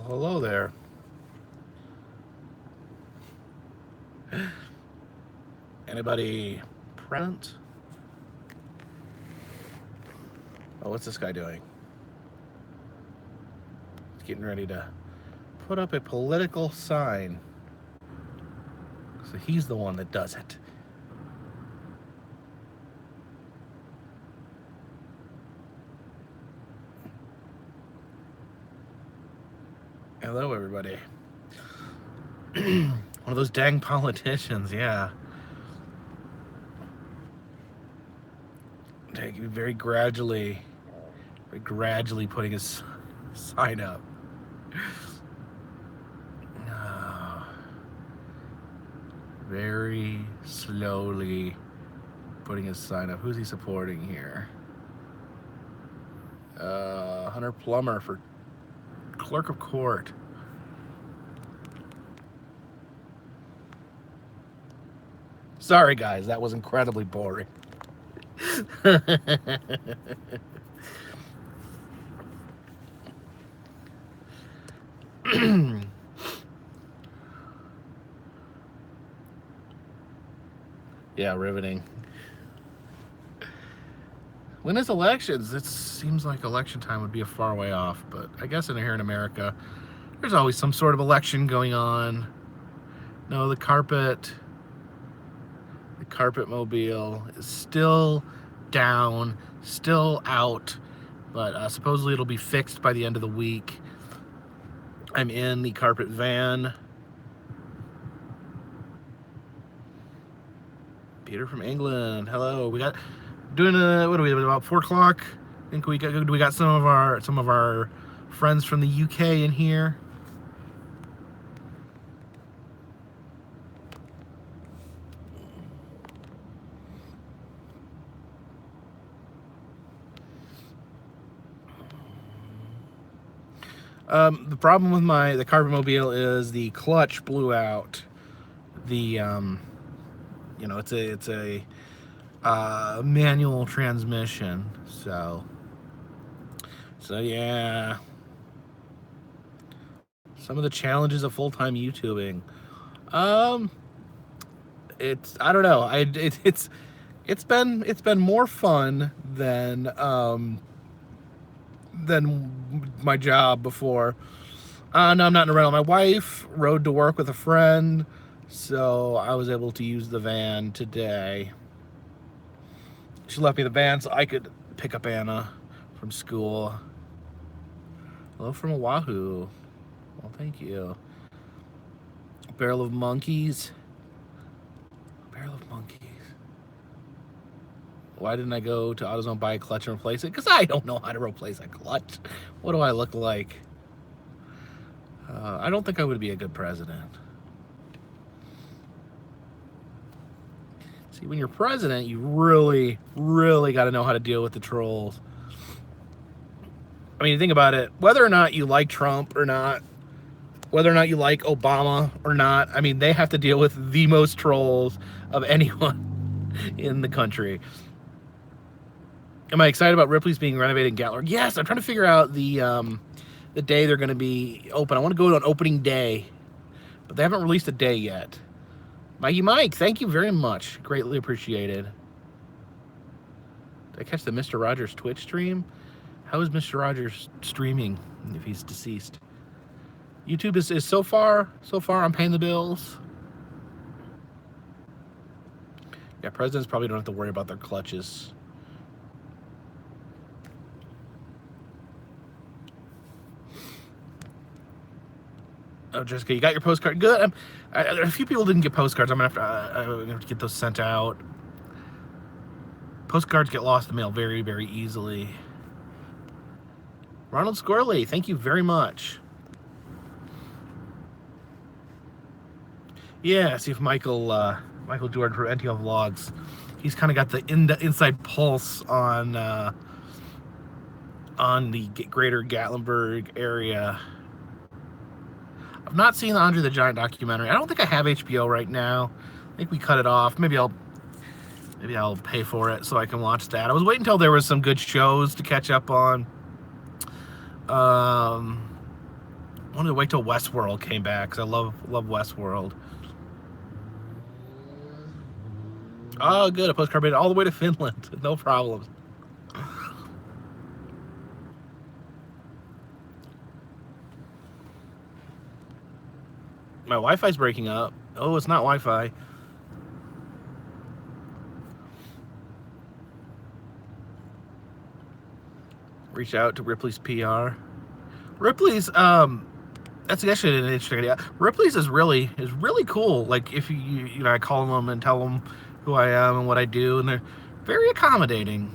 hello there. Anybody present? Oh, what's this guy doing? He's getting ready to put up a political sign. So he's the one that does it. Hello, everybody. One of those dang politicians, yeah. Very gradually putting his sign up. Very slowly putting his sign up. Who's he supporting here? Hunter Plummer for clerk of court. Sorry, guys, that was incredibly boring. Yeah, riveting. When is elections? It seems like election time would be a far way off, but I guess here in America, there's always some sort of election going on. No, the carpet mobile is still down, still out, but supposedly it'll be fixed by the end of the week. I'm in the carpet van. Peter from England, hello. We got doing what are we about 4 o'clock? I think we got some of our friends from the UK in here. The problem with the carpet mobile is the clutch blew out. The it's a manual transmission, so yeah. Some of the challenges of full-time YouTubing. I don't know. It's been more fun than my job before. No, I'm not in a rental. My wife rode to work with a friend, so I was able to use the van today. She left me the van so I could pick up Anna from school. Hello from Oahu. Well, thank you. Barrel of monkeys. Barrel of monkeys. Why didn't I go to AutoZone, buy a clutch and replace it? Because I don't know how to replace a clutch. What do I look like? I don't think I would be a good president. See, when you're president, you really, really got to know how to deal with the trolls. I mean, think about it. Whether or not you like Trump or not, whether or not you like Obama or not, I mean, they have to deal with the most trolls of anyone in the country. Am I excited about Ripley's being renovated in Gatlinburg? Yes, I'm trying to figure out the day they're going to be open. I want to go on opening day, but they haven't released a day yet. Mikey Mike, thank you very much. Greatly appreciated. Did I catch the Mr. Rogers Twitch stream? How is Mr. Rogers streaming if he's deceased? YouTube is so far I'm paying the bills. Yeah, presidents probably don't have to worry about their clutches. Oh, Jessica, you got your postcard? Good. A few people didn't get postcards. I'm gonna have to get those sent out. Postcards get lost in the mail very, very easily. Ronald Scorley, thank you very much. Yeah, see if Michael Jordan from NTL Vlogs, he's kind of got the inside pulse on the greater Gatlinburg area. I've not seen the Andre the Giant documentary. I don't think I have HBO right now. I think we cut it off. Maybe I'll pay for it so I can watch that. I was waiting until there was some good shows to catch up on. wanted to wait till Westworld came back because I love Westworld. Oh, good. A postcard made it all the way to Finland. No problems. My Wi-Fi's breaking up. Oh, it's not Wi-Fi. Reach out to Ripley's PR. Ripley's, that's actually an interesting idea. Ripley's is really cool. Like if you know, I call them and tell them who I am and what I do, and they're very accommodating.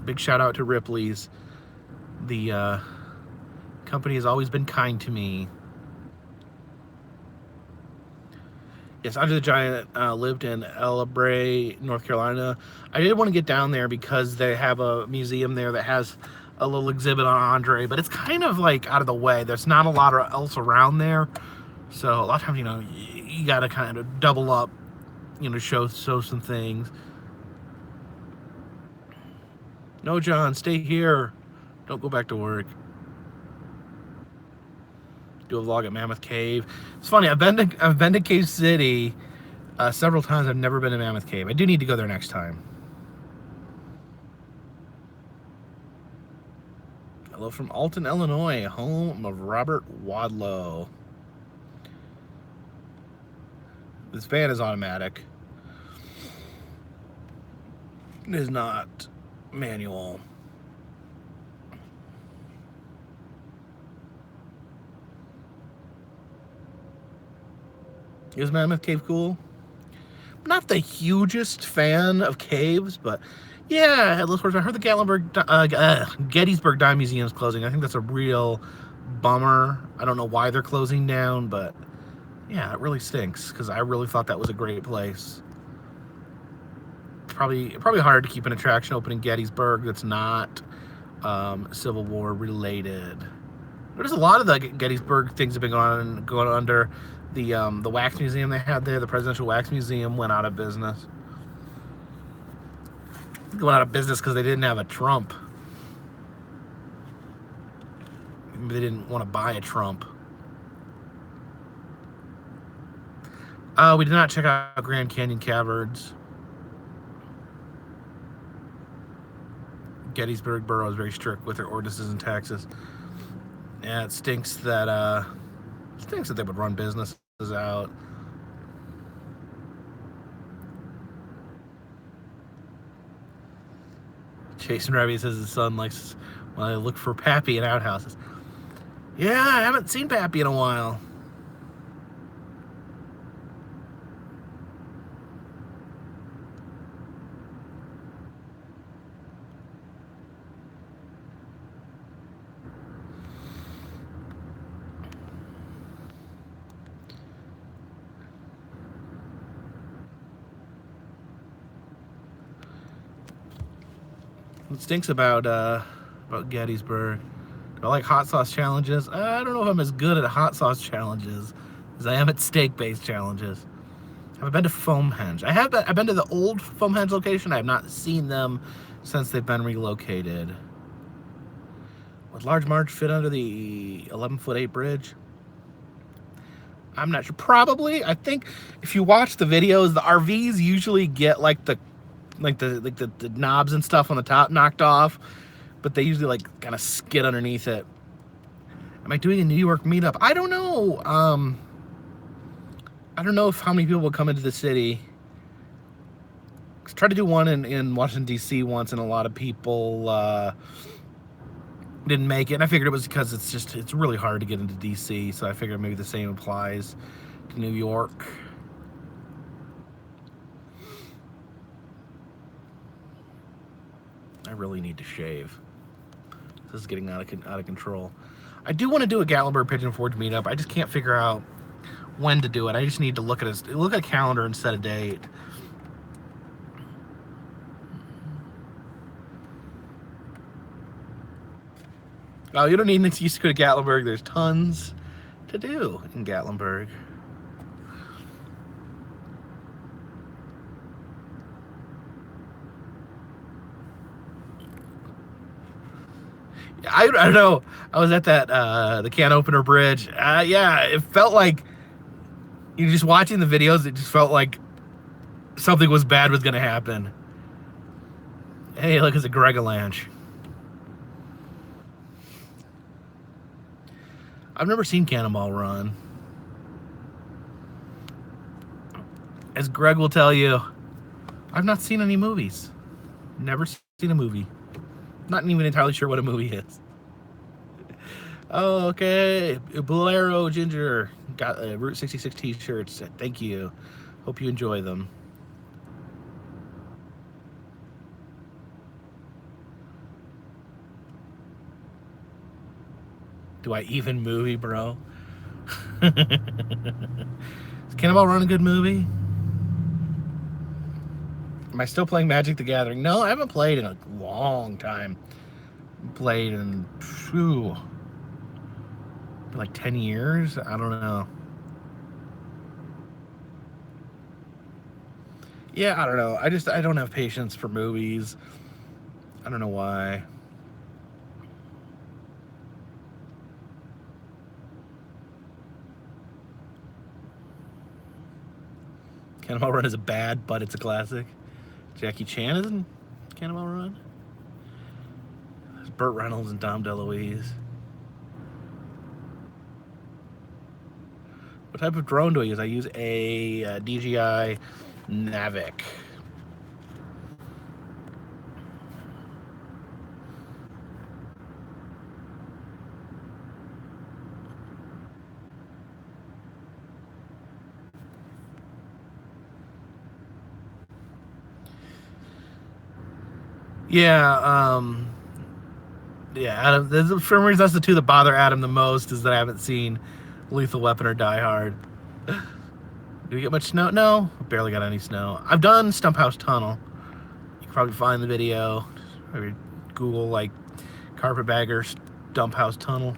Big shout out to Ripley's. The company has always been kind to me. Yes, Andre the Giant lived in Elabray, North Carolina. I did want to get down there because they have a museum there that has a little exhibit on Andre, but it's kind of like out of the way. There's not a lot else around there, so a lot of times, you know, you got to kind of double up, you know, show some things. No, John, stay here. Don't go back to work. Do a vlog at Mammoth Cave. It's funny. I've been to Cave City several times. I've never been to Mammoth Cave. I do need to go there next time. Hello from Alton, Illinois, home of Robert Wadlow. This van is automatic. It is not manual. Is Mammoth Cave cool? Not the hugest fan of caves, but yeah, I heard the Gettysburg Dime Museum is closing. I think that's a real bummer. I don't know why they're closing down, but yeah, it really stinks because I really thought that was a great place. Probably hard to keep an attraction open in Gettysburg that's not Civil War related. There's a lot of the Gettysburg things have been going under. The wax museum they had there, the Presidential Wax Museum, went out of business. Went out of business because they didn't have a Trump. They didn't want to buy a Trump. We did not check out Grand Canyon Caverns. Gettysburg Borough is very strict with their ordinances and taxes. Yeah, it stinks that they would run businesses out. Jason Rabbit says his son likes when I look for Pappy in outhouses. Yeah, I haven't seen Pappy in a while. What stinks about Gettysburg? Do I like hot sauce challenges? I don't know if I'm as good at hot sauce challenges as I am at steak-based challenges. Have I been to Foamhenge? I've been to the old Foamhenge location. I have not seen them since they've been relocated. Would Large Marge fit under the 11'8" bridge? I'm not sure. Probably. I think if you watch the videos, the RVs usually get like the knobs and stuff on the top knocked off, but they usually like kind of skid underneath it. Am I doing a New York meetup? I don't know. I don't know if how many people will come into the city. I tried to do one in Washington, D.C. once, and a lot of people didn't make it. And I figured it was because it's really hard to get into D.C., so I figured maybe the same applies to New York. I really need to shave. This is getting out of control. I do want to do a Gatlinburg Pigeon Forge meetup. I just can't figure out when to do it. I just need to look at a calendar and set a date. Oh, you don't need an excuse to go to Gatlinburg. There's tons to do in Gatlinburg. I don't know. I was at that the can opener bridge. Yeah, it felt like you're just watching the videos. It just felt like something was bad was gonna happen. Hey, look, it's a Gregalanche. I've never seen Cannonball Run. As Greg will tell you, I've not seen any movies. Never seen a movie. Not even entirely sure what a movie is. Oh, okay. Bolero Ginger got Route 66 t-shirts. Thank you. Hope you enjoy them. Do I even movie, bro? Is Cannonball Run a good movie? Am I still playing Magic the Gathering? No, I haven't played in a long time. Played in like 10 years? I don't know. Yeah, I don't know. I don't have patience for movies. I don't know why. Cannonball Run is a bad, but it's a classic. Jackie Chan is in Cannonball Run. There's Burt Reynolds and Dom DeLuise. What type of drone do I use? I use a DJI Mavic. Yeah, Adam. For some reason, that's the two that bother Adam the most. Is that I haven't seen Lethal Weapon or Die Hard. Do we get much snow? No, barely got any snow. I've done Stump House Tunnel. You can probably find the video. Maybe Google like Carpetbagger Stump House Tunnel.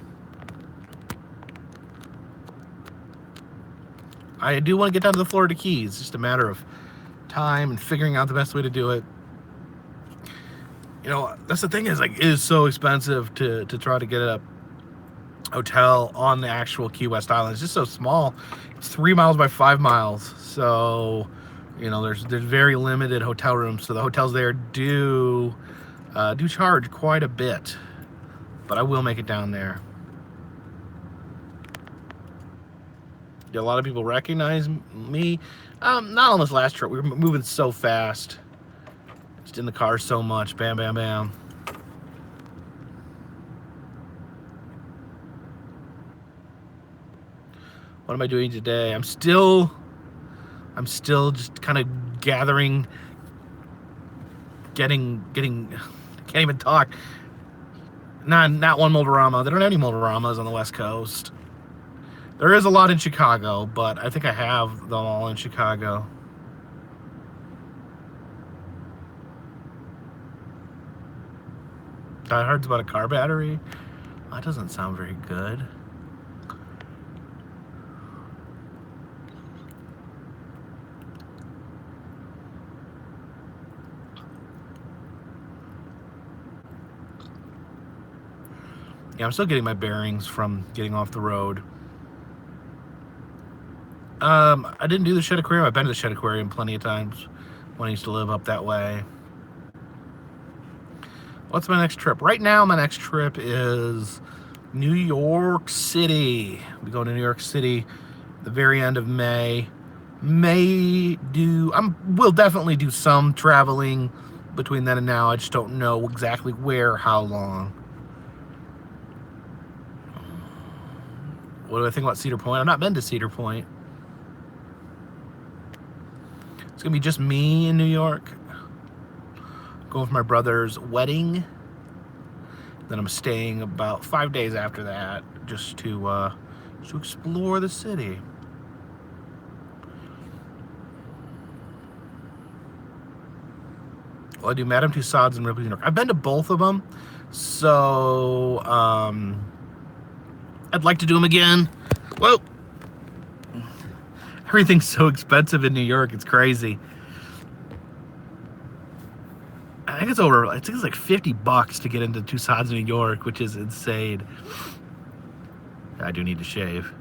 I do want to get down to the Florida Keys. It's just a matter of time and figuring out the best way to do it. You know, that's the thing is, like, it is so expensive to try to get a hotel on the actual Key West Island. It's just so small. It's 3 miles by 5 miles. So, you know, there's very limited hotel rooms. So the hotels there do charge quite a bit. But I will make it down there. Yeah, a lot of people recognize me. Not on this last trip. We were moving so fast. Just in the car so much. Bam, bam, bam. What am I doing today? I'm still just kind of gathering, getting. I can't even talk. Not one Moldorama. They don't have any Moldoramas on the West Coast. There is a lot in Chicago, but I think I have them all in Chicago. Die Hard's about a car battery? That doesn't sound very good. Yeah, I'm still getting my bearings from getting off the road. I didn't do the Shed Aquarium. I've been to the Shed Aquarium plenty of times when I used to live up that way. What's my next trip? Right now, my next trip is New York City. We go to New York City the very end of May. We'll definitely do some traveling between then and now. I just don't know exactly where, how long. What do I think about Cedar Point? I've not been to Cedar Point. It's gonna be just me in New York. Going for my brother's wedding. Then I'm staying about 5 days after that, just to explore the city. Well, I do Madame Tussauds and Ripley's New York. I've been to both of them, so I'd like to do them again. Whoa! Everything's so expensive in New York, it's crazy. I think it's like $50 to get into Tucson's, New York, which is insane. I do need to shave.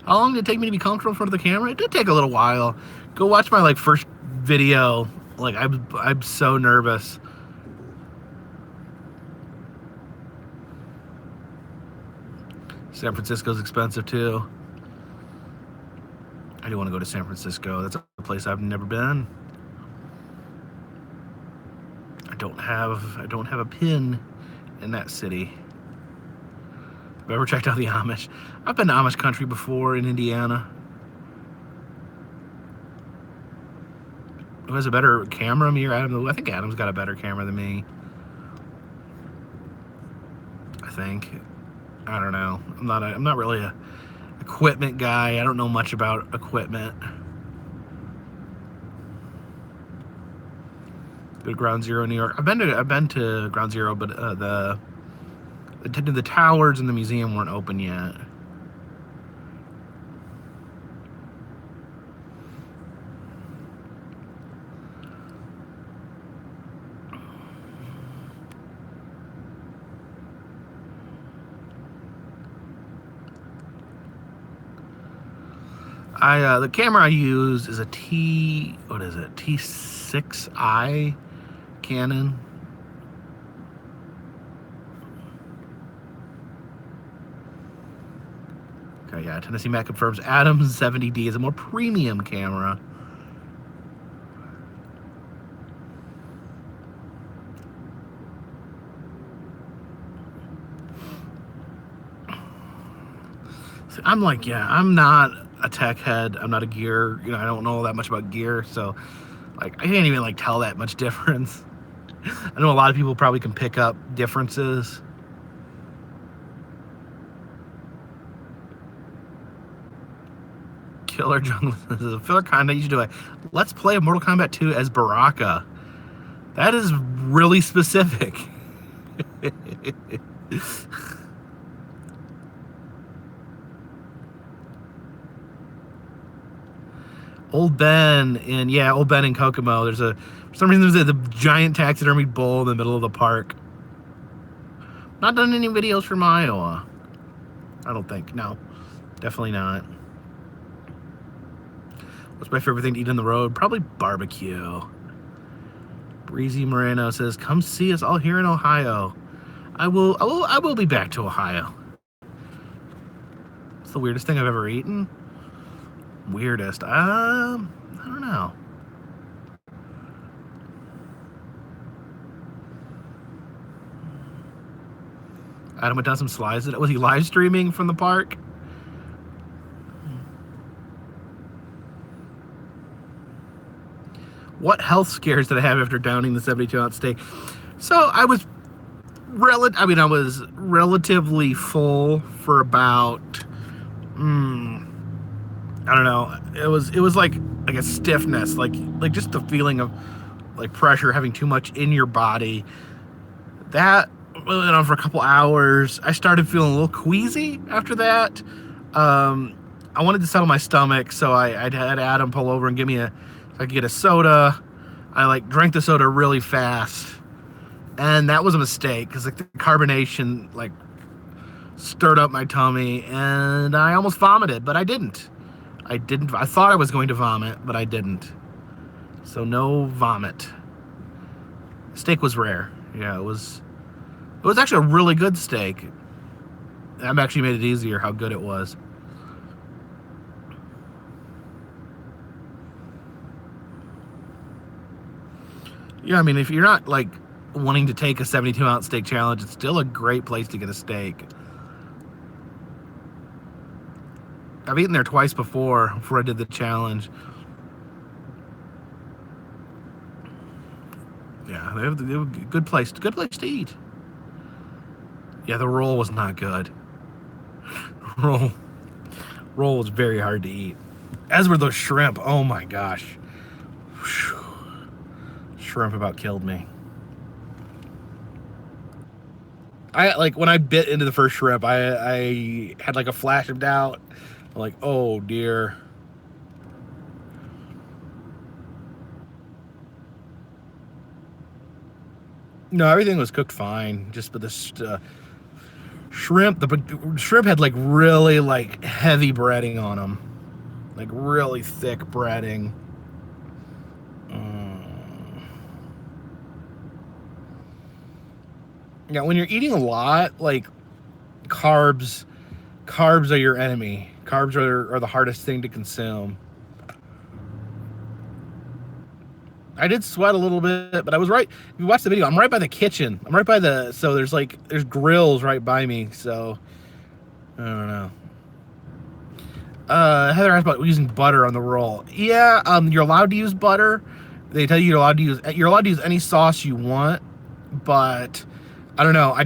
How long did it take me to be comfortable in front of the camera? It did take a little while. Go watch my first video. I'm so nervous. San Francisco's expensive too. I do want to go to San Francisco. That's a place I've never been. I don't have a pin in that city. Have I ever checked out the Amish? I've been to Amish country before in Indiana. Who has a better camera, me or Adam? I think Adam's got a better camera than me. I think. I don't know. I'm not really a equipment guy. I don't know much about equipment. Go to Ground Zero, New York. I've been to Ground Zero, but the towers and the museum weren't open yet. The camera I use is a T6i Canon. Okay, yeah, Tennessee Mac confirms Adam's 70D is a more premium camera. So I'm I'm not a tech head. I'm not a gear. I don't know that much about gear, so I can't even tell that much difference. I know a lot of people probably can pick up differences. Killer Jungle is a filler content. You should do a Let's Play of Mortal Kombat 2 as Baraka. That is really specific. Old Ben in Kokomo. For some reason there's a giant taxidermy bull in the middle of the park. Not done any videos from Iowa. I don't think. No, definitely not. What's my favorite thing to eat on the road? Probably barbecue. Breezy Moreno says, "Come see us all here in Ohio." I will be back to Ohio. It's the weirdest thing I've ever eaten. Weirdest. I don't know. Adam went down some slides. Was he live streaming from the park? What health scares did I have after downing the 72-ounce steak? So I was relatively full for about I don't know. It was like a stiffness, like just the feeling of pressure, having too much in your body. That went on for a couple hours. I started feeling a little queasy after that. I wanted to settle my stomach, so I had Adam pull over and give me I could get a soda. I drank the soda really fast, and that was a mistake because the carbonation stirred up my tummy, and I almost vomited, but I didn't. I thought I was going to vomit, but I didn't. So no vomit. Steak was rare. Yeah, it was actually a really good steak. That actually made it easier how good it was. Yeah, I mean, if you're not wanting to take a 72-ounce steak challenge, it's still a great place to get a steak. I've eaten there twice before I did the challenge. Yeah, they have a good place to eat. Yeah, the roll was not good. Roll was very hard to eat. As were those shrimp. Oh my gosh. Whew. Shrimp about killed me. When I bit into the first shrimp, I had a flash of doubt. I'm oh dear. No, everything was cooked fine. Just but this shrimp, the shrimp had like really like heavy breading on them, like really thick breading. Yeah, when you're eating a lot, like carbs are your enemy. Carbs are the hardest thing to consume. I did sweat a little bit, but I was right. If you watch the video, I'm right by the kitchen. I'm right by so there's grills right by me. So I don't know. Heather asked about using butter on the roll. Yeah, you're allowed to use butter. They tell you you're allowed to use any sauce you want, but I don't know. I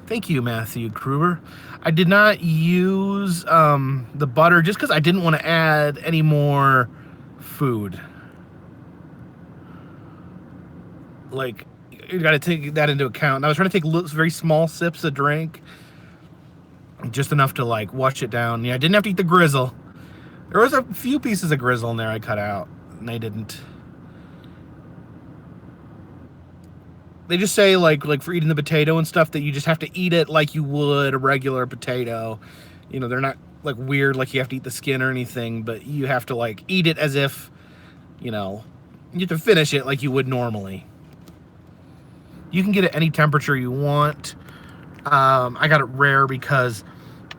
thank you, Matthew Kruger. I did not use the butter just because I didn't want to add any more food. Like, you got to take that into account. And I was trying to take very small sips of drink, just enough to like wash it down. Yeah, I didn't have to eat the grizzle. There was a few pieces of grizzle in there I cut out, and I didn't. They just say like for eating the potato and stuff that you just have to eat it like you would a regular potato. You know, they're not like weird like you have to eat the skin or anything, but you have to like eat it as if, you know, you have to finish it like you would normally. You can get it any temperature you want. I got it rare because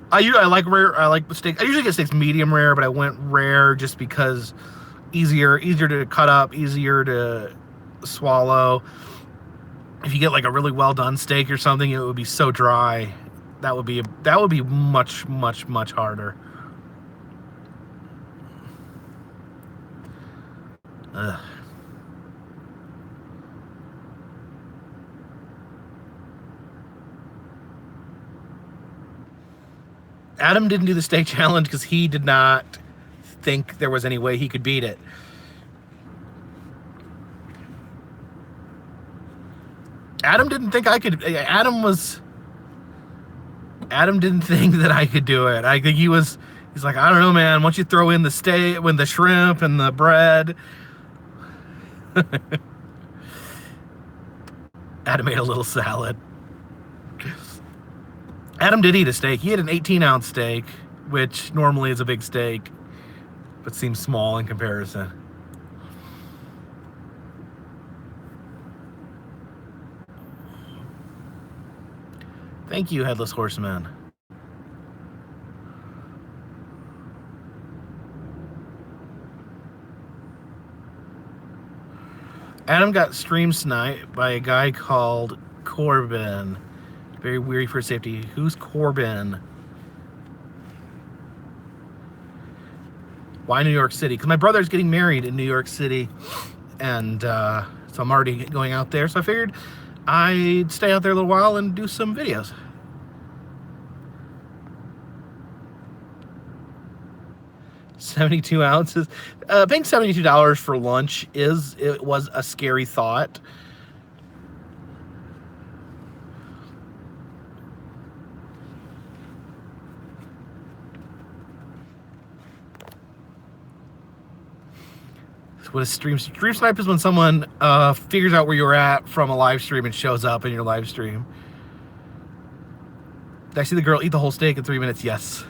I like rare. I like the steak. I usually get steaks medium rare, but I went rare just because easier to cut up, easier to swallow. If you get like a really well done steak or something, it would be so dry. That would be much harder. Ugh. Adam didn't do the steak challenge because he did not think there was any way he could beat it. Adam didn't think I could. Adam didn't think that I could do it. I think he's like, I don't know, man. Once you throw in the steak, when the shrimp and the bread. Adam ate a little salad. Adam did eat a steak. He had an 18-ounce steak, which normally is a big steak, but seems small in comparison. Thank you, Headless Horseman. Adam got stream sniped by a guy called Corbin. Very weary for safety. Who's Corbin? Why New York City? Because my brother's getting married in New York City, and so I'm already going out there. So I figured I'd stay out there a little while and do some videos. $72 ounces. Paying $72 for lunch was a scary thought. What a stream snipe is when someone figures out where you're at from a live stream and shows up in your live stream. Did I see the girl eat the whole steak in 3 minutes? Yes.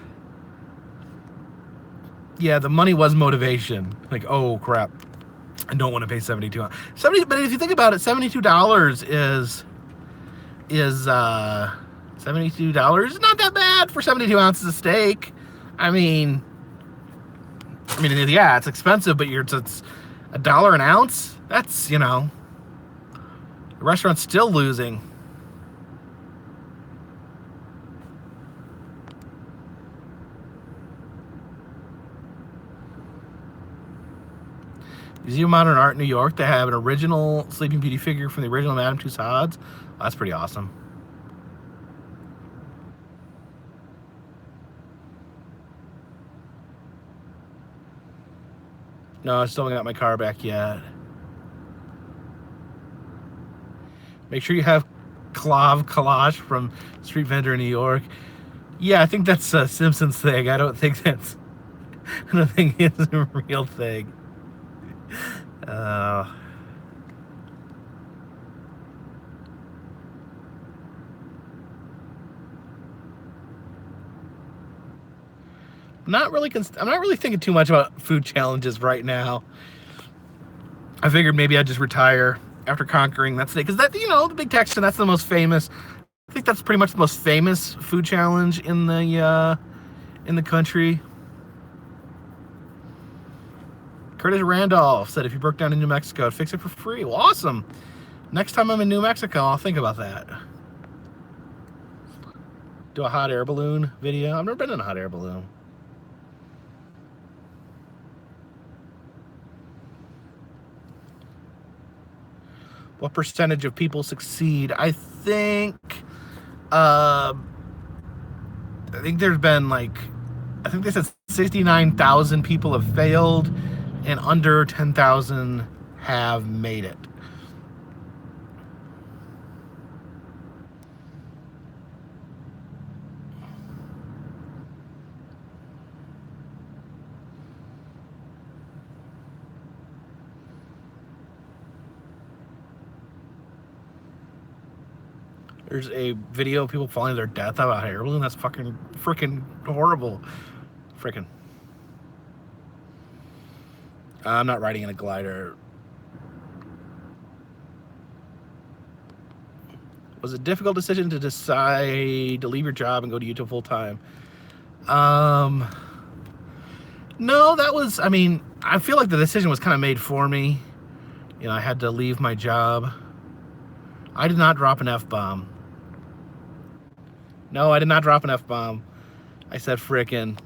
Yeah, the money was motivation. Like, oh crap, I don't want to pay $72. But if you think about it, $72 is $72 is not that bad for 72 ounces of steak. I mean, yeah, it's expensive, but it's $1 an ounce. That's, you know, the restaurant's still losing. Museum of Modern Art in New York. They have an original Sleeping Beauty figure from the original Madame Tussauds. Oh, that's pretty awesome. No, I still haven't got my car back yet. Make sure you have Clav Kalash from Street Vendor in New York. Yeah, I think that's a Simpsons thing. I don't think it's a real thing. I'm not really thinking too much about food challenges right now. I figured maybe I'd just retire after conquering that state, because that, the Big Texan, that's the most famous. I think that's pretty much the most famous food challenge in the country. Curtis Randolph said if you broke down in New Mexico, I'd fix it for free. Well, awesome. Next time I'm in New Mexico, I'll think about that. Do a hot air balloon video. I've never been in a hot air balloon. What percentage of people succeed? I think there's been I think they said 69,000 people have failed and under 10,000 have made it. There's a video of people falling to their death out of a air balloon. That's freaking horrible. Freaking. I'm not riding in a glider. Was it a difficult decision to decide to leave your job and go to YouTube full time? No, that was, I feel like the decision was kind of made for me. I had to leave my job. I did not drop an F-bomb. No, I did not drop an F-bomb. I said frickin'.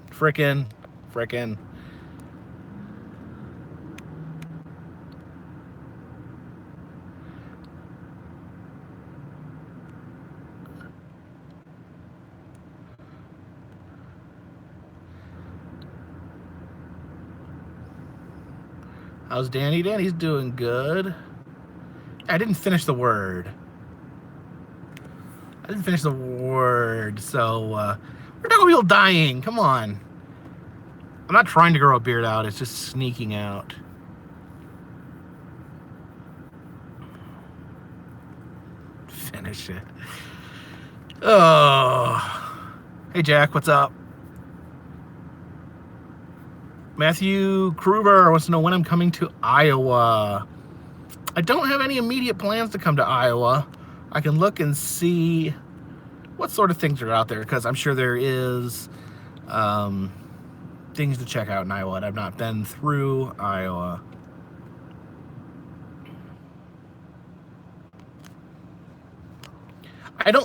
How's Danny? Danny's doing good. I didn't finish the word. So, we're talking about people dying. Come on. I'm not trying to grow a beard out. It's just sneaking out. Finish it. Oh. Hey, Jack. What's up? Matthew Kruber wants to know when I'm coming to Iowa. I don't have any immediate plans to come to Iowa. I can look and see what sort of things are out there, because I'm sure there is things to check out in Iowa. I've not been through Iowa.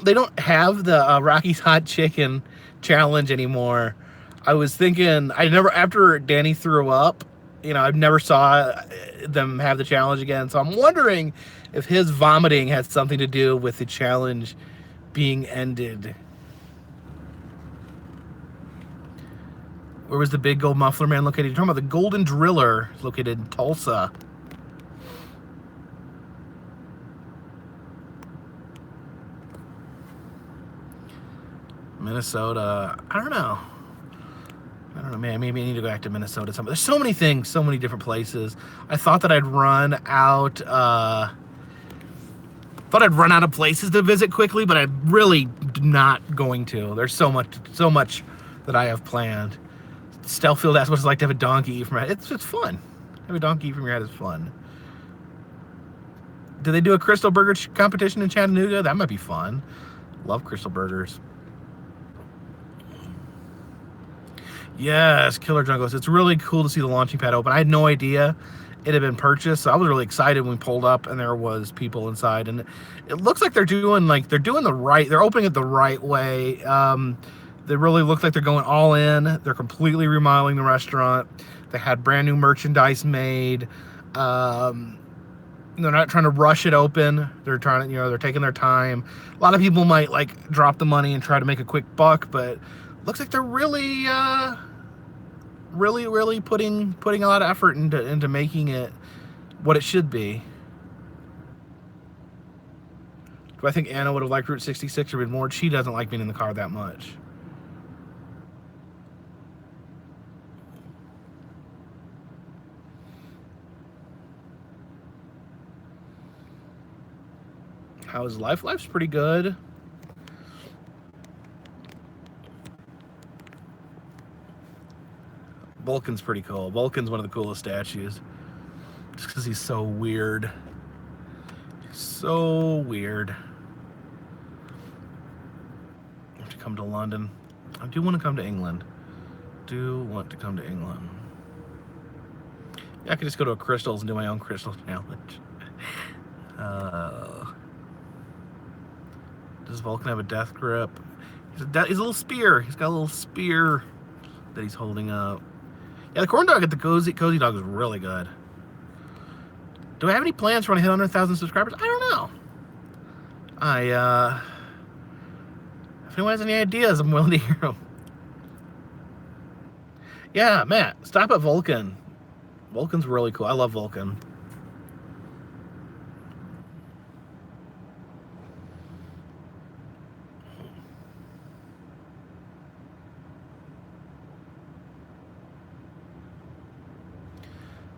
They don't have the Rocky's Hot Chicken challenge anymore. I was thinking, after Danny threw up, I never saw them have the challenge again. So I'm wondering if his vomiting had something to do with the challenge being ended. Where was the big gold muffler man located? You're talking about the Golden Driller, located in Tulsa. Minnesota. I don't know, man. Maybe I need to go back to Minnesota. There's so many things, so many different places. I thought that I'd run out. Of places to visit quickly, but I'm really not going to. There's so much that I have planned. Stelfield asked what it's like to have a donkey eat from your head. It's fun. Have a donkey eat from your head is fun. Do they do a Crystal Burger competition in Chattanooga? That might be fun. Love Crystal Burgers. Yes, Killer Jungles. It's really cool to see the launching pad open. I had no idea it had been purchased, so I was really excited when we pulled up and there was people inside. And it looks like they're opening it the right way. They really look like they're going all in. They're completely remodeling the restaurant. They had brand new merchandise made. They're not trying to rush it open. They're trying to, they're taking their time. A lot of people might drop the money and try to make a quick buck, but looks like they're really putting a lot of effort into making it what it should be. Do I think Anna would have liked Route 66 or been more? She doesn't like being in the car that much. How is life? Life's pretty good. Vulcan's pretty cool. Vulcan's one of the coolest statues. Just because he's so weird. So weird. I have to come to London. I do want to come to England. Yeah, I could just go to a Crystals and do my own Crystal challenge. Does Vulcan have a death grip? He's a little spear. He's got a little spear that he's holding up. Yeah, the corn dog at the cozy dog is really good. Do I have any plans for when I hit 100,000 subscribers? I don't know. If anyone has any ideas, I'm willing to hear them. Yeah, Matt, stop at Vulcan. Vulcan's really cool. I love Vulcan.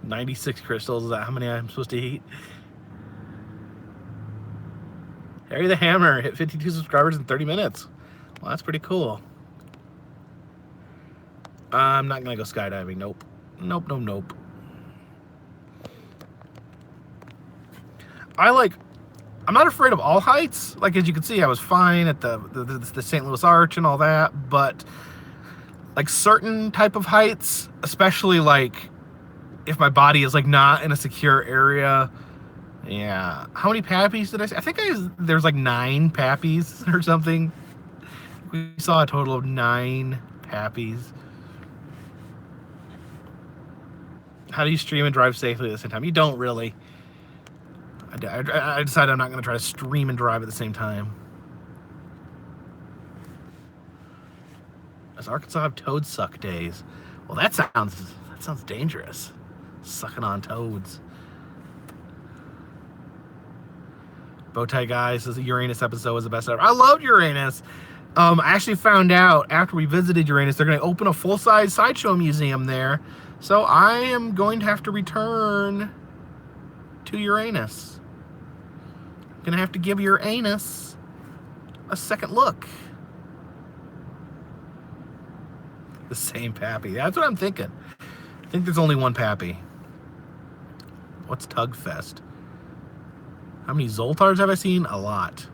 $96 crystals. Is that how many I'm supposed to eat? Harry the Hammer hit 52 subscribers in 30 minutes. Well, that's pretty cool. I'm not gonna go skydiving. Nope. Nope. I'm not afraid of all heights. Like, as you can see, I was fine at the St. Louis Arch and all that, but like certain type of heights, especially like if my body is like not in a secure area. Yeah. How many pappies did I say? I think there's like 9 pappies or something. We saw a total of 9 pappies. How do you stream and drive safely at the same time? You don't really. I decided I'm not going to try to stream and drive at the same time. Does Arkansas have toad suck days? Well, that sounds dangerous. Sucking on toads. Bowtie Guy says the Uranus episode was the best ever. I loved Uranus. I actually found out after we visited Uranus, they're going to open a full-size sideshow museum there. So I am going to have to return to Uranus. I'm going to have to give Uranus a second look. The same pappy. That's what I'm thinking. I think there's only one pappy. What's Tugfest? How many Zoltars have I seen? A lot.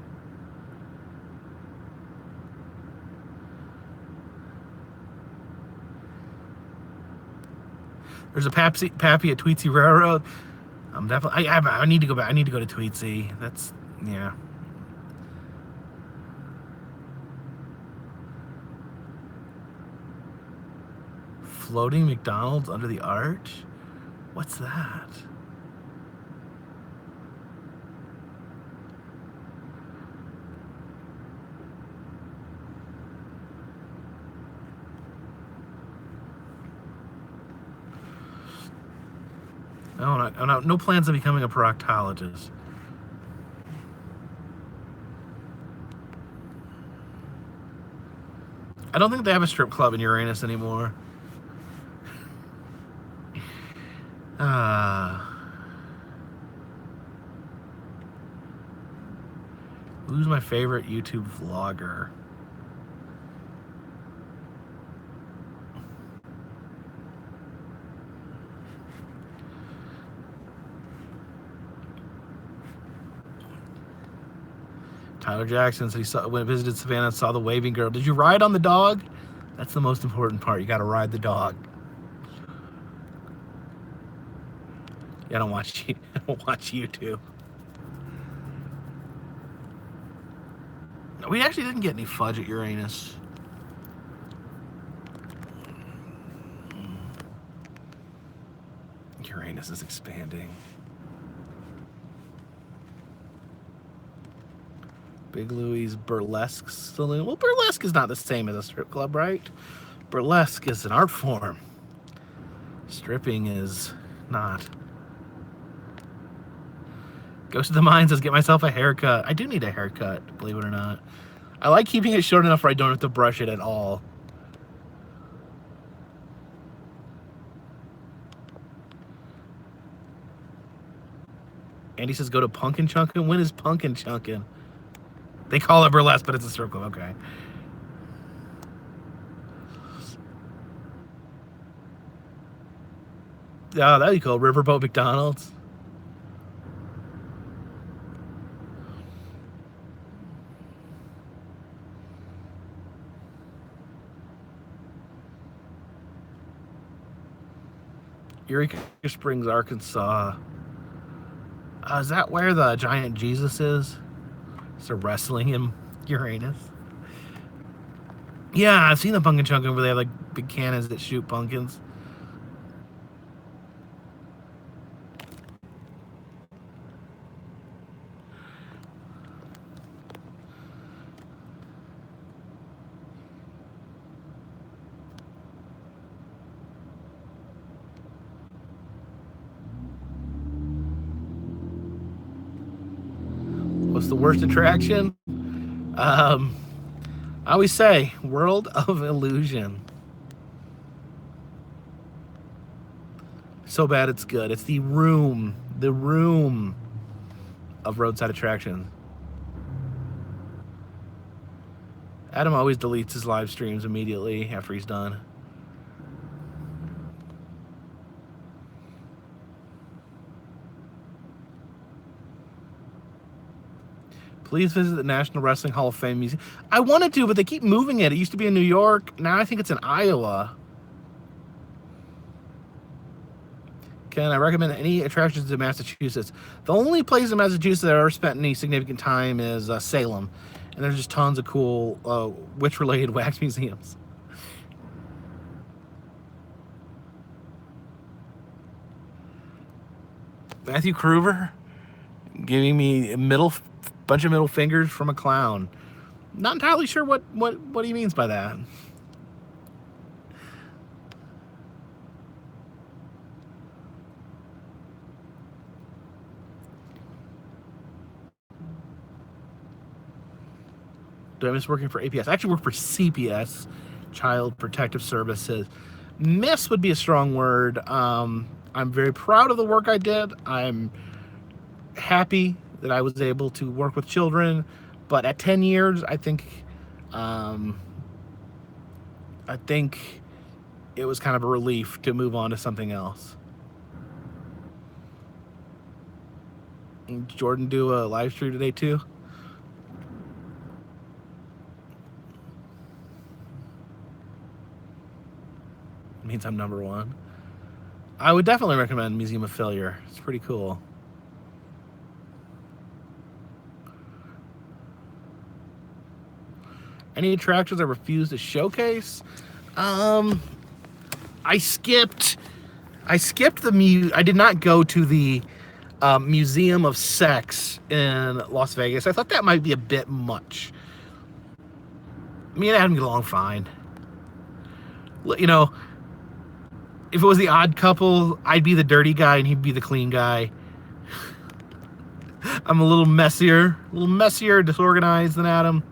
There's a pappy at Tweetsy Railroad. I'm definitely. I need to go back. I need to go to Tweetsy. That's, yeah. Floating McDonald's under the arch? What's that? No plans of becoming a proctologist. I don't think they have a strip club in Uranus anymore. Who's my favorite YouTube vlogger? Tyler Jackson said when he visited Savannah and saw the waving girl. Did you ride on the dog? That's the most important part. You got to ride the dog. Yeah, I don't watch YouTube. No, we actually didn't get any fudge at Uranus. Uranus is expanding. Big Louie's Burlesque Saloon. Well, burlesque is not the same as a strip club, right? Burlesque is an art form. Stripping is not. Goes to the mines, says, get myself a haircut. I do need a haircut, believe it or not. I like keeping it short enough where I don't have to brush it at all. Andy says, go to Punkin' Chunkin'. When is Punkin' Chunkin'? They call it burlesque, but it's a strip club. Okay. Oh, that'd be cool. Riverboat McDonald's. Eureka Springs, Arkansas. Is that where the giant Jesus is? So wrestling him, Uranus. Yeah, I've seen the pumpkin chunkin' where they have like big cannons that shoot pumpkins. What's the worst attraction? I always say World of Illusion. So bad it's good. It's the room of roadside attractions. Adam always deletes his live streams immediately after he's done. Please visit the National Wrestling Hall of Fame Museum. I wanted to, but they keep moving it. It used to be in New York. Now I think it's in Iowa. Can I recommend any attractions in Massachusetts? The only place in Massachusetts that I've ever spent any significant time is Salem. And there's just tons of cool witch-related wax museums. Matthew Kruger giving me bunch of middle fingers from a clown. Not entirely sure what he means by that. Do I miss working for APS? I actually work for CPS, Child Protective Services. Miss would be a strong word. I'm very proud of the work I did. I'm happy that I was able to work with children, but at 10 years, I think it was kind of a relief to move on to something else. And Jordan do a live stream today too? Means I'm number one. I would definitely recommend Museum of Failure. It's pretty cool. Any attractions I refuse to showcase? I skipped the I did not go to the Museum of Sex in Las Vegas. I thought that might be a bit much. Me and Adam get along fine. You know, if it was the Odd Couple, I'd be the dirty guy and he'd be the clean guy. I'm a little messier, disorganized than Adam.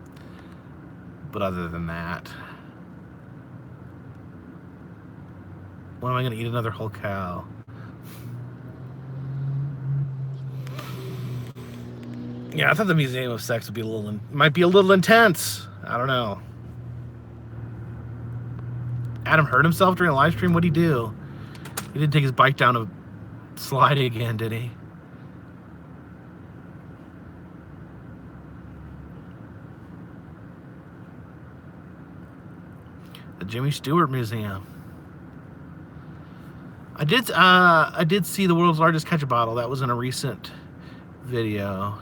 But other than that, when am I going to eat another whole cow? Yeah, I thought the Museum of Sex would be might be a little intense. I don't know. Adam hurt himself during a live stream. What'd he do? He didn't take his bike down a slide again, did he? The Jimmy Stewart Museum. I did see the world's largest ketchup bottle. That was in a recent video.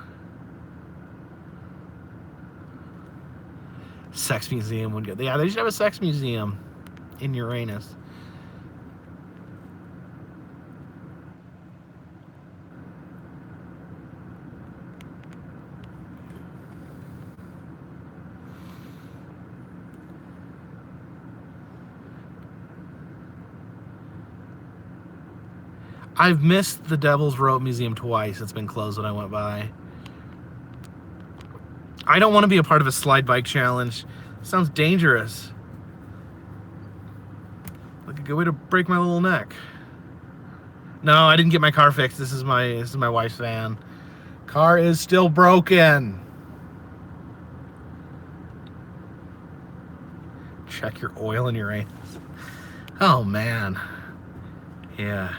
Sex museum would go. Yeah, they should have a sex museum in Uranus. I've missed the Devil's Rope Museum twice. It's been closed when I went by. I don't want to be a part of a slide bike challenge. Sounds dangerous. Like a good way to break my little neck. No, I didn't get my car fixed. This is my wife's van. Car is still broken. Check your oil in your anus. Oh man. Yeah.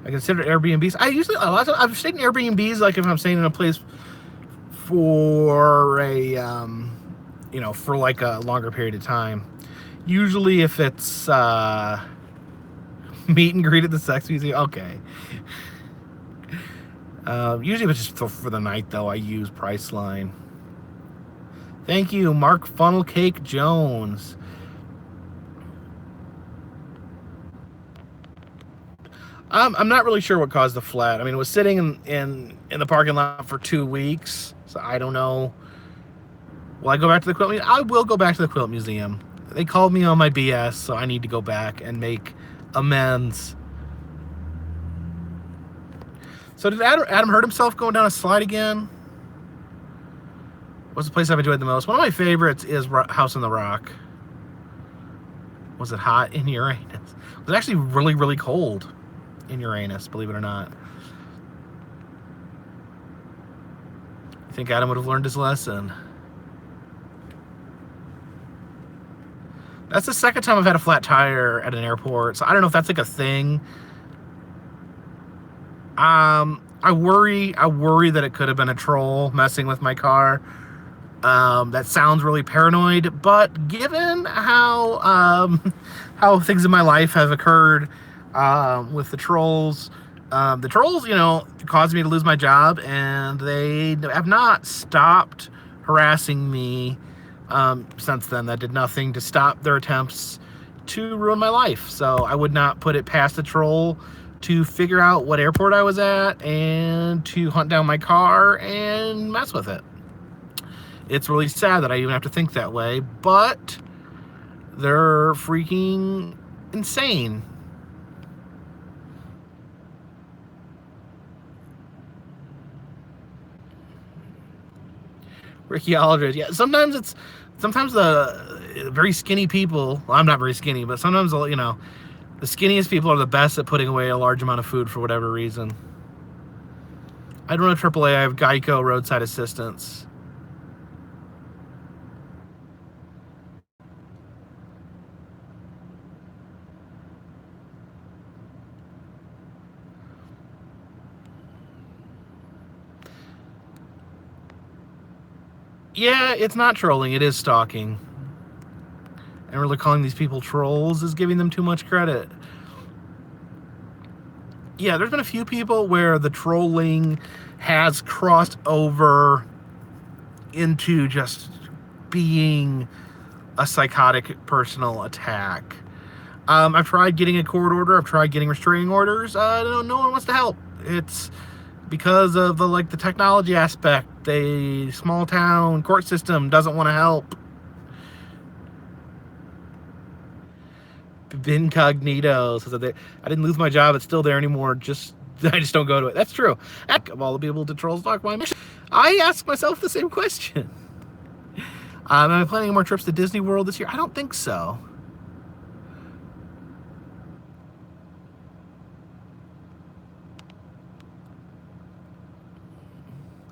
I consider Airbnbs. A lot of I've stayed in Airbnbs like if I'm staying in a place for for like a longer period of time. Usually if it's meet and greet at the sex museum, okay. Usually if it's just for the night though, I use Priceline. Thank you, Mark Funnel Cake Jones. I'm not really sure what caused the flat. I mean, it was sitting in the parking lot for 2 weeks, so I don't know. Will I go back to the quilt museum? I will go back to the quilt museum. They called me on my BS, so I need to go back and make amends. So did Adam hurt himself going down a slide again? What's the place I've enjoyed the most? One of my favorites is House on the Rock. Was it hot in Uranus? It was actually really, really cold in Uranus, believe it or not. I think Adam would have learned his lesson. That's the second time I've had a flat tire at an airport, so I don't know if that's like a thing. I worry that it could have been a troll messing with my car. That sounds really paranoid, but given how things in my life have occurred with the trolls, caused me to lose my job, and they have not stopped harassing me since then. That did nothing to stop their attempts to ruin my life. So I would not put it past the troll to figure out what airport I was at and to hunt down my car and mess with it. It's really sad that I even have to think that way, but they're freaking insane. Ricky Aldridge. Yeah, sometimes the very skinny people, well, I'm not very skinny, but sometimes, the skinniest people are the best at putting away a large amount of food for whatever reason. I don't have AAA, I have Geico roadside assistance. Yeah, it's not trolling, it is stalking. And really calling these people trolls is giving them too much credit. Yeah, there's been a few people where the trolling has crossed over into just being a psychotic personal attack. I've tried getting a court order, I've tried getting restraining orders. No one wants to help. It's because of the technology aspect. The small town court system doesn't want to help. Incognito says that I didn't lose my job, it's still there anymore, I just don't go to it. That's true. Heck, of all the people to troll stalk my mission, I ask myself the same question. Am I planning more trips to Disney World this year? I don't think so.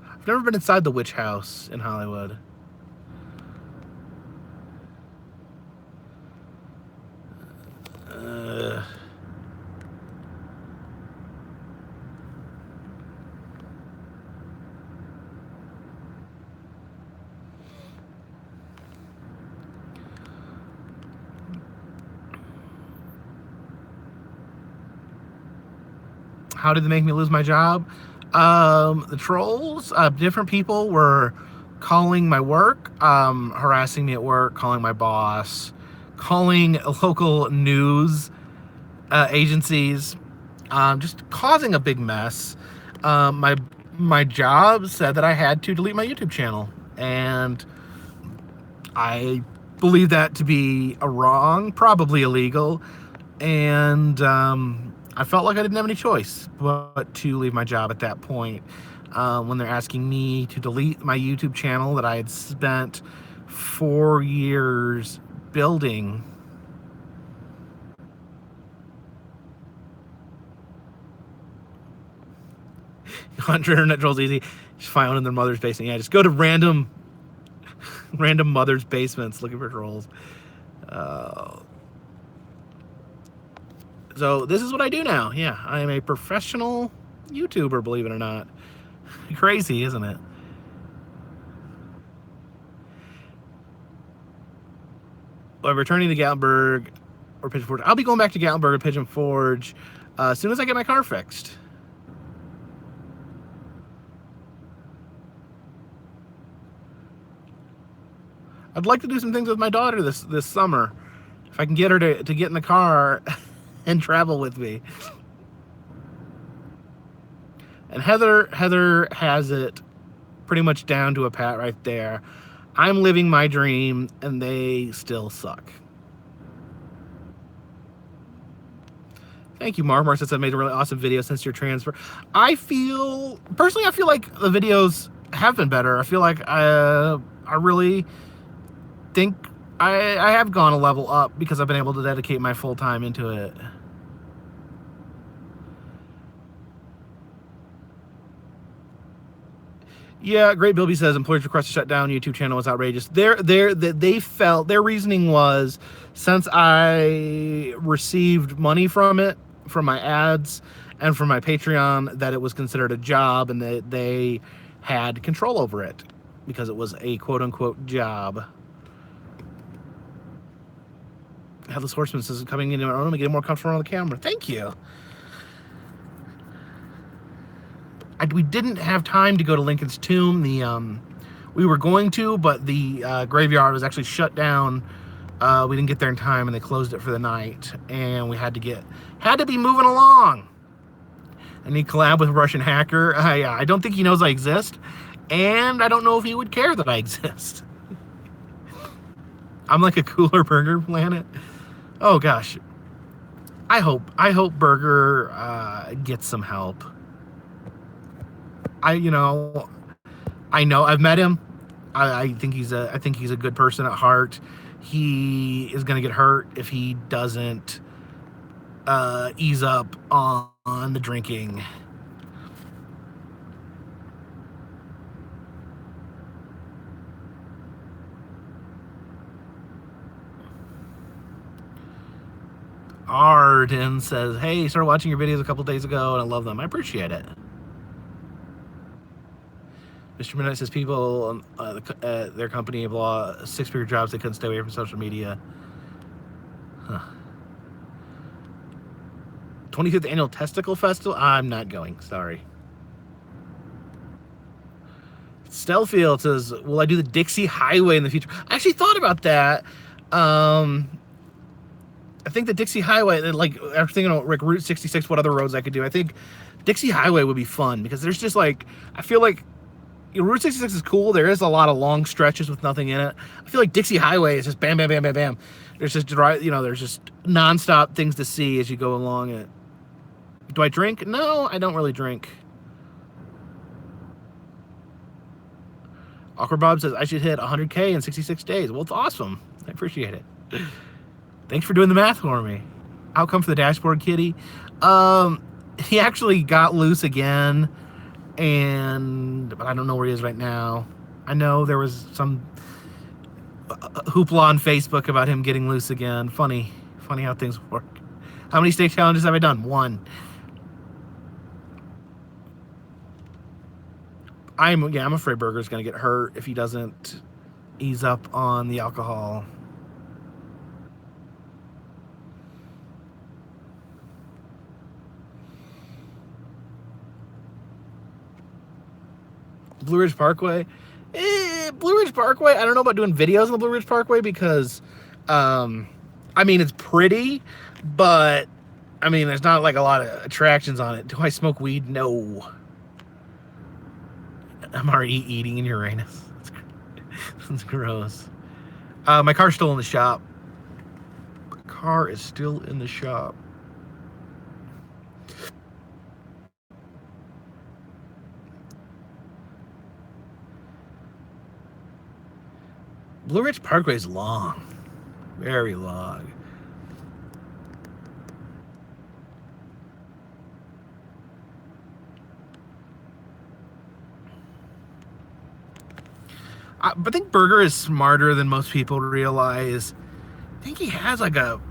I've never been inside the witch house in Hollywood. How did they make me lose my job? The trolls, different people were calling my work, harassing me at work, calling my boss, calling local news agencies, just causing a big mess. My job said that I had to delete my YouTube channel, and I believe that to be a wrong, probably illegal, and I felt like I didn't have any choice but to leave my job at that point. When they're asking me to delete my YouTube channel that I had spent 4 years building. Hunter internet trolls easy. Just find one in their mother's basement. Yeah, just go to random mother's basements looking for trolls. So this is what I do now. Yeah, I am a professional YouTuber, believe it or not. Crazy, isn't it? Well, returning to Gatlinburg or Pigeon Forge. I'll be going back to Gatlinburg or Pigeon Forge as soon as I get my car fixed. I'd like to do some things with my daughter this summer. If I can get her to get in the car and travel with me. And Heather has it pretty much down to a pat right there. I'm living my dream, and they still suck. Thank you, Mark. Mark says I made a really awesome video since your transfer. Personally, I feel like the videos have been better. I feel like I really think I have gone a level up because I've been able to dedicate my full time into it. Yeah, Great Bilby says employers request to shut down YouTube channel was outrageous. Their reasoning was, since I received money from it, from my ads and from my Patreon, that it was considered a job and that they had control over it because it was a quote unquote job. Headless Horseman says coming into our own and getting more comfortable on the camera. Thank you. We didn't have time to go to Lincoln's tomb. We were going to, but the graveyard was actually shut down. We didn't get there in time, and they closed it for the night. And we had to be moving along. And he collabed with a Russian hacker. I don't think he knows I exist, and I don't know if he would care that I exist. I'm like a Cooler Burger Planet. Oh gosh, I hope Burger gets some help. I know I've met him. I think he's a good person at heart. He is going to get hurt if he doesn't ease up on the drinking. Arden says, hey, started watching your videos a couple days ago and I love them. I appreciate it. Mr. Midnight says people their company have lost 6-figure jobs. They couldn't stay away from social media. Huh. 25th Annual Testicle Festival? I'm not going. Sorry. Stellfield says, will I do the Dixie Highway in the future? I actually thought about that. I think the Dixie Highway, like, after thinking about like Route 66, what other roads I could do, I think Dixie Highway would be fun because there's just like, I feel like Route 66 is cool. There is a lot of long stretches with nothing in it. I feel like Dixie Highway is just bam, bam, bam, bam, bam. There's just there's just nonstop things to see as you go along it. Do I drink? No, I don't really drink. Awkward Bob says I should hit 100K in 66 days. Well, it's awesome. I appreciate it. Thanks for doing the math for me. Outcome for the dashboard kitty. He actually got loose again, but I don't know where he is right now. I know there was some hoopla on Facebook about him getting loose again. Funny how things work. How many steak challenges have I done? 1. I'm afraid Burger's gonna get hurt if he doesn't ease up on the alcohol. Blue Ridge Parkway. Blue Ridge Parkway, I don't know about doing videos on the Blue Ridge Parkway because, I mean, it's pretty, but, I mean, there's not, like, a lot of attractions on it. Do I smoke weed? No. I'm already eating in Uranus. That's gross. My car's still in the shop. My car is still in the shop. Blue Ridge Parkway is long. Very long. I think Burger is smarter than most people realize. I think he has like a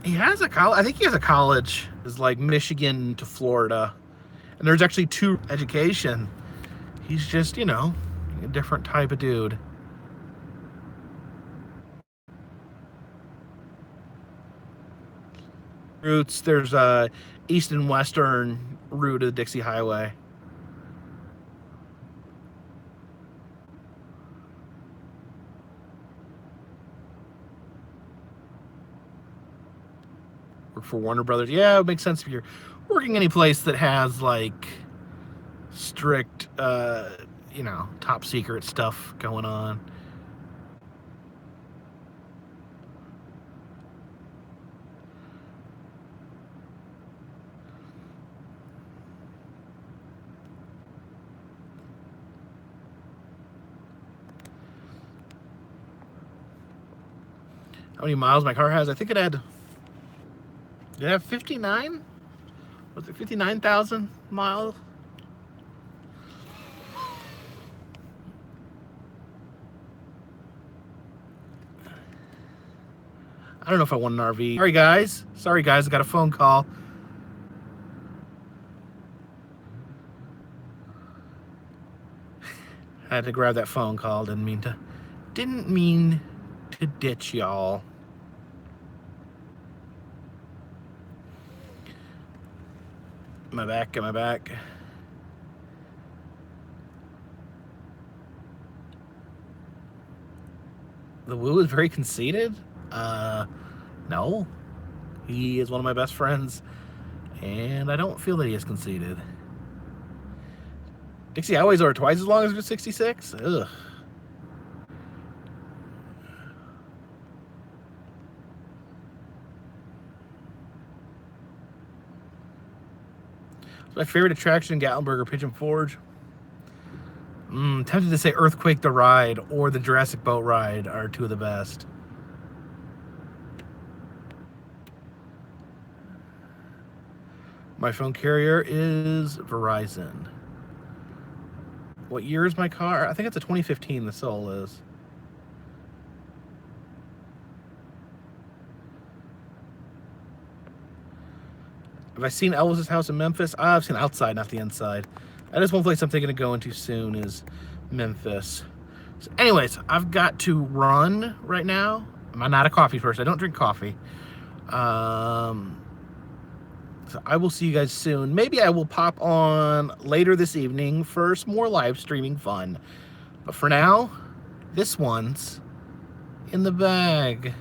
He has a college. I think he has a college. It's like Michigan to Florida. And there's actually 2 education. He's just, you know, a different type of dude. Routes, there's a east and western route of the Dixie Highway. Work for Warner Brothers. Yeah, it makes sense if you're working any place that has like strict, you know, top secret stuff going on. How many miles my car has? I think it had. Did it have 59? Was it 59,000 miles? I don't know if I want an RV. Sorry guys, I got a phone call. I had to grab that phone call. Didn't mean to ditch y'all. Am I back? Am I back? The Woo is very conceited? No. He is one of my best friends, and I don't feel that he is conceited. Dixie Highways are twice as long as Route 66? Ugh. My favorite attraction, Gatlinburg or Pigeon Forge. Tempted to say Earthquake the Ride or the Jurassic Boat Ride are 2 of the best. My phone carrier is Verizon. What year is my car? I think it's a 2015, the Soul is. Have I seen Elvis's house in Memphis? I've seen outside, not the inside. That is one place I'm thinking of going to soon is Memphis. So anyways, I've got to run right now. I'm not a coffee person. I don't drink coffee. So I will see you guys soon. Maybe I will pop on later this evening for some more live streaming fun. But for now, this one's in the bag.